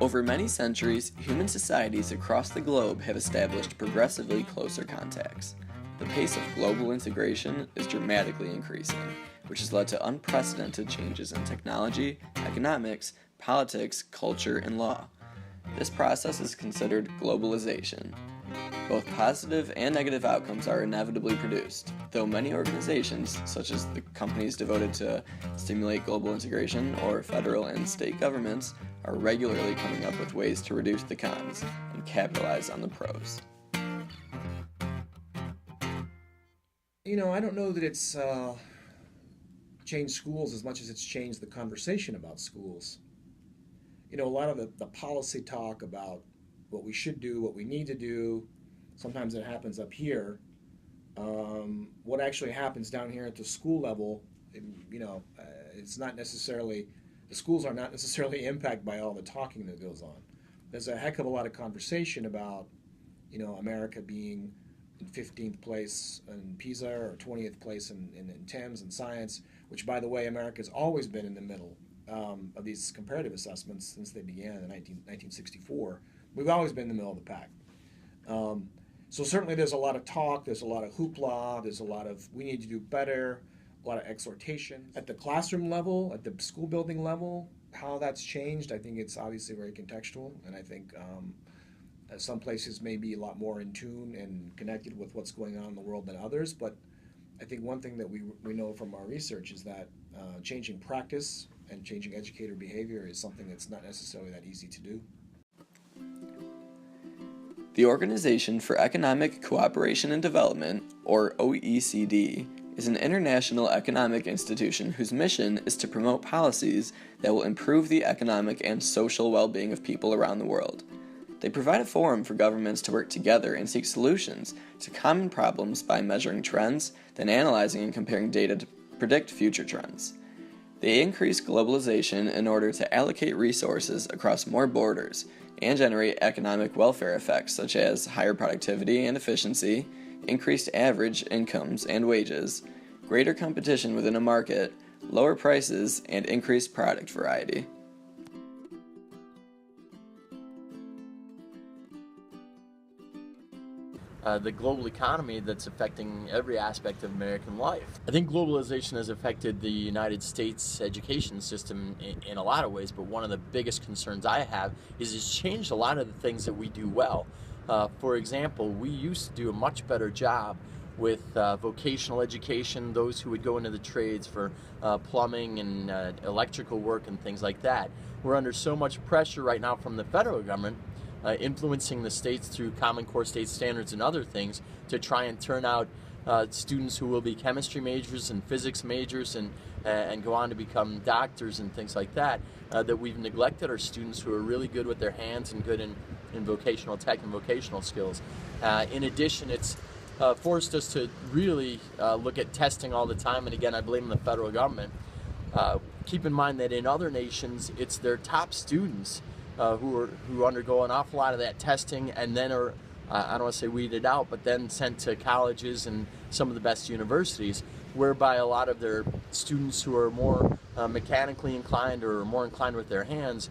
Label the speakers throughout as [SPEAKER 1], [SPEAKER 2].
[SPEAKER 1] Over many centuries, human societies across the globe have established progressively closer contacts. The pace of global integration is dramatically increasing, which has led to unprecedented changes in technology, economics, politics, culture, and law. This process is considered globalization. Both positive and negative outcomes are inevitably produced, though many organizations, such as the companies devoted to stimulate global integration or federal and state governments, are regularly coming up with ways to reduce the cons and capitalize on the pros.
[SPEAKER 2] I don't know that it's changed schools as much as it's changed the conversation about schools. A lot of the policy talk about what we should do, what we need to do, sometimes it happens up here. What actually happens down here at the school level, it's not necessarily, the schools are not necessarily impacted by all the talking that goes on. There's a heck of a lot of conversation about, America being in 15th place in PISA or 20th place in TEMS and science, which, by the way, America's always been in the middle of these comparative assessments since they began in 1964. We've always been in the middle of the pack. So certainly there's a lot of talk, there's a lot of hoopla, there's a lot of we need to do better, a lot of exhortation. At the classroom level, at the school building level, how that's changed, I think it's obviously very contextual, and I think some places may be a lot more in tune and connected with what's going on in the world than others, but I think one thing that we know from our research is that changing practice and changing educator behavior is something that's not necessarily that easy to do.
[SPEAKER 1] The Organization for Economic Cooperation and Development, or OECD, is an international economic institution whose mission is to promote policies that will improve the economic and social well-being of people around the world. They provide a forum for governments to work together and seek solutions to common problems by measuring trends, then analyzing and comparing data to predict future trends. They increase globalization in order to allocate resources across more borders and generate economic welfare effects such as higher productivity and efficiency, increased average incomes and wages, greater competition within a market, lower prices, and increased product variety.
[SPEAKER 3] The global economy that's affecting every aspect of American life. I think globalization has affected the United States education system in a lot of ways, but one of the biggest concerns I have is it's changed a lot of the things that we do well. For example, we used to do a much better job with vocational education, those who would go into the trades for plumbing and electrical work and things like that. We're under so much pressure right now from the federal government influencing the states through Common Core state standards and other things to try and turn out students who will be chemistry majors and physics majors and go on to become doctors and things like that, that we've neglected our students who are really good with their hands and good in vocational tech and vocational skills. In addition, it's forced us to really look at testing all the time, and again, I blame the federal government. Keep in mind that in other nations, it's their top students who undergo an awful lot of that testing and then are, I don't want to say weeded out, but then sent to colleges and some of the best universities, whereby a lot of their students who are more mechanically inclined or more inclined with their hands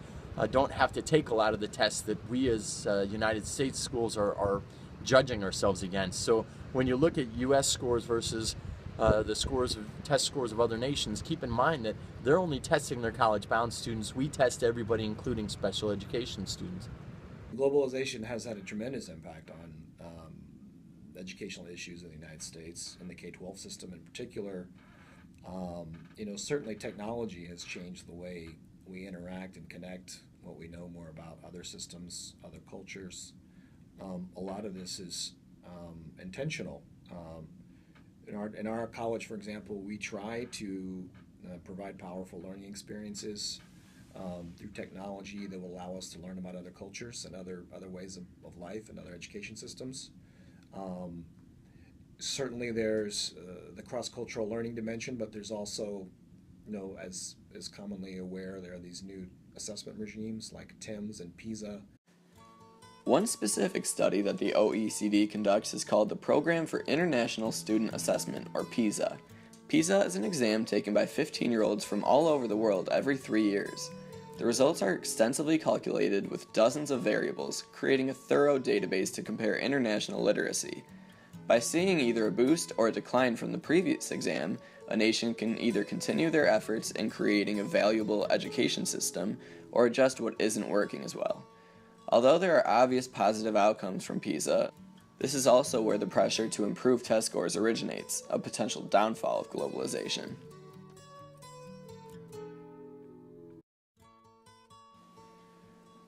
[SPEAKER 3] don't have to take a lot of the tests that we as United States schools are judging ourselves against. So when you look at U.S. scores versus the test scores of other nations, keep in mind that they're only testing their college-bound students. We test everybody, including special education students.
[SPEAKER 2] Globalization has had a tremendous impact on educational issues in the United States, and the K-12 system in particular. Certainly technology has changed the way we interact and connect, what we know more about other systems, other cultures. A lot of this is intentional. In our college, for example, we try to provide powerful learning experiences through technology that will allow us to learn about other cultures and other ways of life and other education systems. Certainly there's the cross-cultural learning dimension, but there's also, as is commonly aware, there are these new assessment regimes like TEMS and PISA.
[SPEAKER 1] One specific study that the OECD conducts is called the Program for International Student Assessment, or PISA. PISA is an exam taken by 15-year-olds from all over the world every 3 years. The results are extensively calculated with dozens of variables, creating a thorough database to compare international literacy. By seeing either a boost or a decline from the previous exam, a nation can either continue their efforts in creating a valuable education system or adjust what isn't working as well. Although there are obvious positive outcomes from PISA, this is also where the pressure to improve test scores originates, a potential downfall of globalization.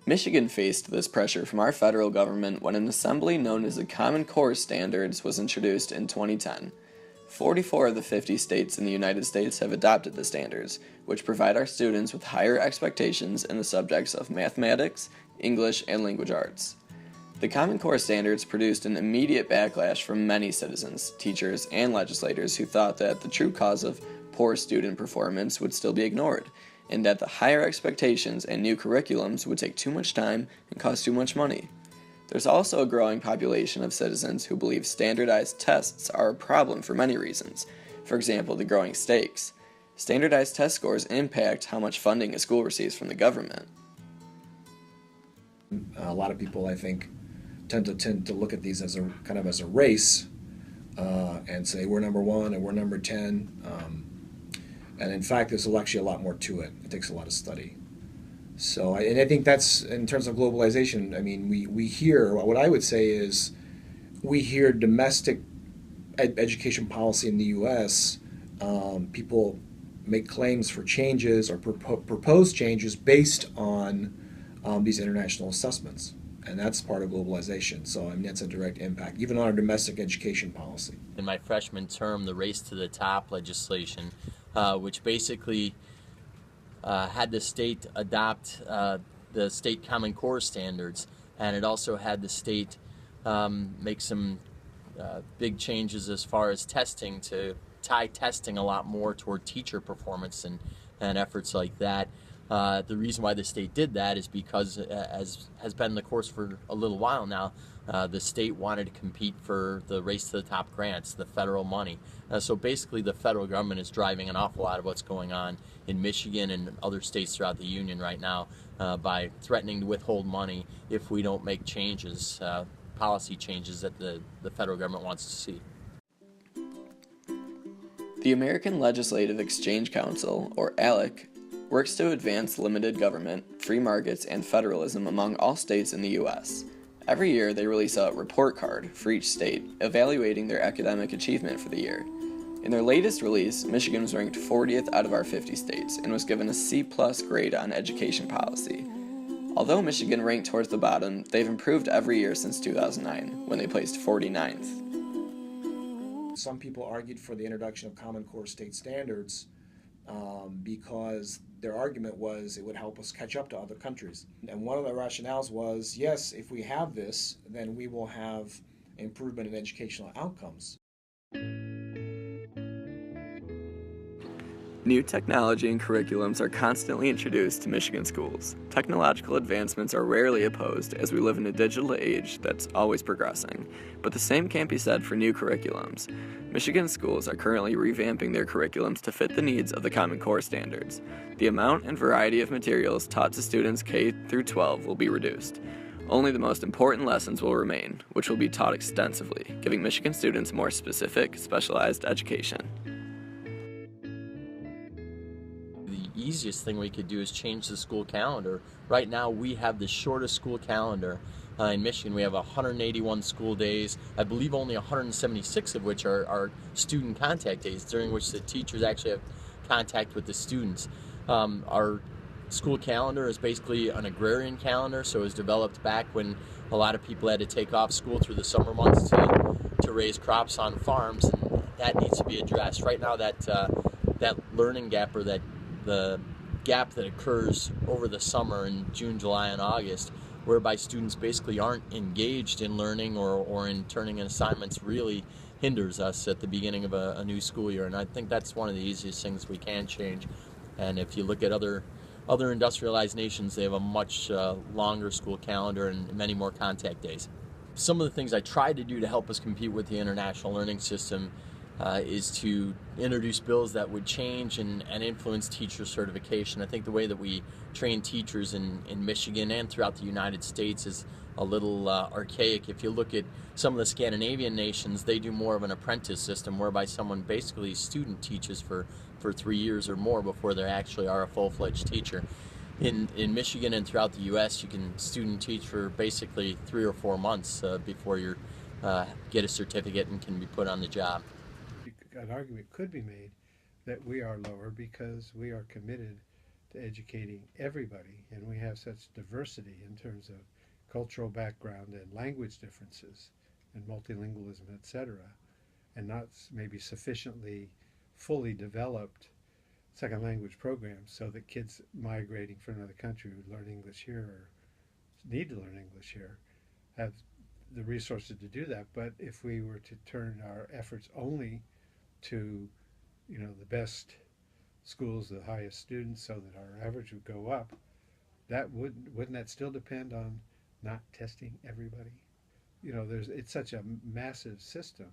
[SPEAKER 1] Michigan faced this pressure from our federal government when an assembly known as the Common Core Standards was introduced in 2010. 44 of the 50 states in the United States have adopted the standards, which provide our students with higher expectations in the subjects of mathematics, English, and language arts. The Common Core Standards produced an immediate backlash from many citizens, teachers, and legislators who thought that the true cause of poor student performance would still be ignored, and that the higher expectations and new curriculums would take too much time and cost too much money. There's also a growing population of citizens who believe standardized tests are a problem for many reasons. For example, the growing stakes. Standardized test scores impact how much funding a school receives from the government.
[SPEAKER 2] A lot of people, I think, tend to look at these as a kind of as a race and say we're number one and we're number 10. And in fact, there's actually a lot more to it. It takes a lot of study. So, I think that's, in terms of globalization, I mean, we hear, what I would say is, we hear domestic education policy in the U.S., people make claims for changes or propose changes based on these international assessments. And that's part of globalization. So, I mean, that's a direct impact, even on our domestic education policy.
[SPEAKER 3] In my freshman term, the Race to the Top legislation, which basically had the state adopt the state Common Core standards, and it also had the state make some big changes as far as testing, to tie testing a lot more toward teacher performance and efforts like that. The reason why the state did that is because, as has been the course for a little while now, the state wanted to compete for the Race to the Top grants, the federal money. So basically the federal government is driving an awful lot of what's going on in Michigan and other states throughout the union right now by threatening to withhold money if we don't make changes, policy changes that the federal government wants to see.
[SPEAKER 1] The American Legislative Exchange Council, or ALEC, works to advance limited government, free markets, and federalism among all states in the U.S. Every year, they release a report card for each state, evaluating their academic achievement for the year. In their latest release, Michigan was ranked 40th out of our 50 states and was given a C+ grade on education policy. Although Michigan ranked towards the bottom, they've improved every year since 2009, when they placed 49th.
[SPEAKER 2] Some people argued for the introduction of Common Core state standards because their argument was it would help us catch up to other countries. And one of the rationales was, yes, if we have this, then we will have improvement in educational outcomes.
[SPEAKER 1] New technology and curriculums are constantly introduced to Michigan schools. Technological advancements are rarely opposed, as we live in a digital age that's always progressing. But the same can't be said for new curriculums. Michigan schools are currently revamping their curriculums to fit the needs of the Common Core standards. The amount and variety of materials taught to students K through 12 will be reduced. Only the most important lessons will remain, which will be taught extensively, giving Michigan students more specific, specialized education.
[SPEAKER 3] The easiest thing we could do is change the school calendar. Right now we have the shortest school calendar in Michigan. We have 181 school days, I believe only 176 of which are student contact days, during which the teachers actually have contact with the students. Our school calendar is basically an agrarian calendar, so it was developed back when a lot of people had to take off school through the summer months to raise crops on farms, and that needs to be addressed. Right now that learning gap, or the gap that occurs over the summer in June, July, and August, whereby students basically aren't engaged in learning or in turning in assignments, really hinders us at the beginning of a new school year. And I think that's one of the easiest things we can change. And if you look at other industrialized nations, they have a much longer school calendar and many more contact days. Some of the things I tried to do to help us compete with the international learning system is to introduce bills that would change and influence teacher certification. I think the way that we train teachers in Michigan and throughout the United States is a little archaic. If you look at some of the Scandinavian nations, they do more of an apprentice system whereby someone basically student teaches for 3 years or more before they actually are a full-fledged teacher. In Michigan and throughout the U.S., you can student teach for basically 3 or 4 months before you get a certificate and can be put on the job.
[SPEAKER 4] An argument could be made that we are lower because we are committed to educating everybody, and we have such diversity in terms of cultural background and language differences and multilingualism, etc., and not maybe sufficiently fully developed second language programs so that kids migrating from another country who learn English here or need to learn English here have the resources to do that. But if we were to turn our efforts only to, the best schools, the highest students, so that our average would go up, that wouldn't that still depend on not testing everybody? It's such a massive system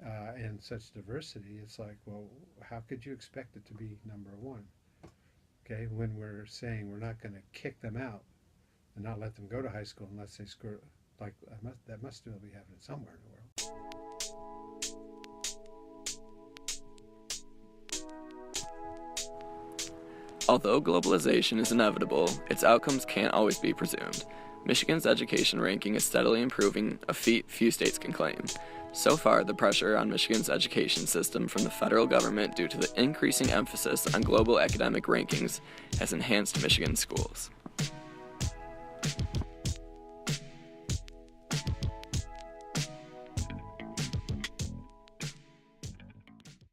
[SPEAKER 4] and such diversity. It's like, well, how could you expect it to be number one? Okay, when we're saying we're not going to kick them out and not let them go to high school unless they score, like that must still be happening somewhere in the world.
[SPEAKER 1] Although globalization is inevitable, its outcomes can't always be presumed. Michigan's education ranking is steadily improving, a feat few states can claim. So far, the pressure on Michigan's education system from the federal government due to the increasing emphasis on global academic rankings has enhanced Michigan schools.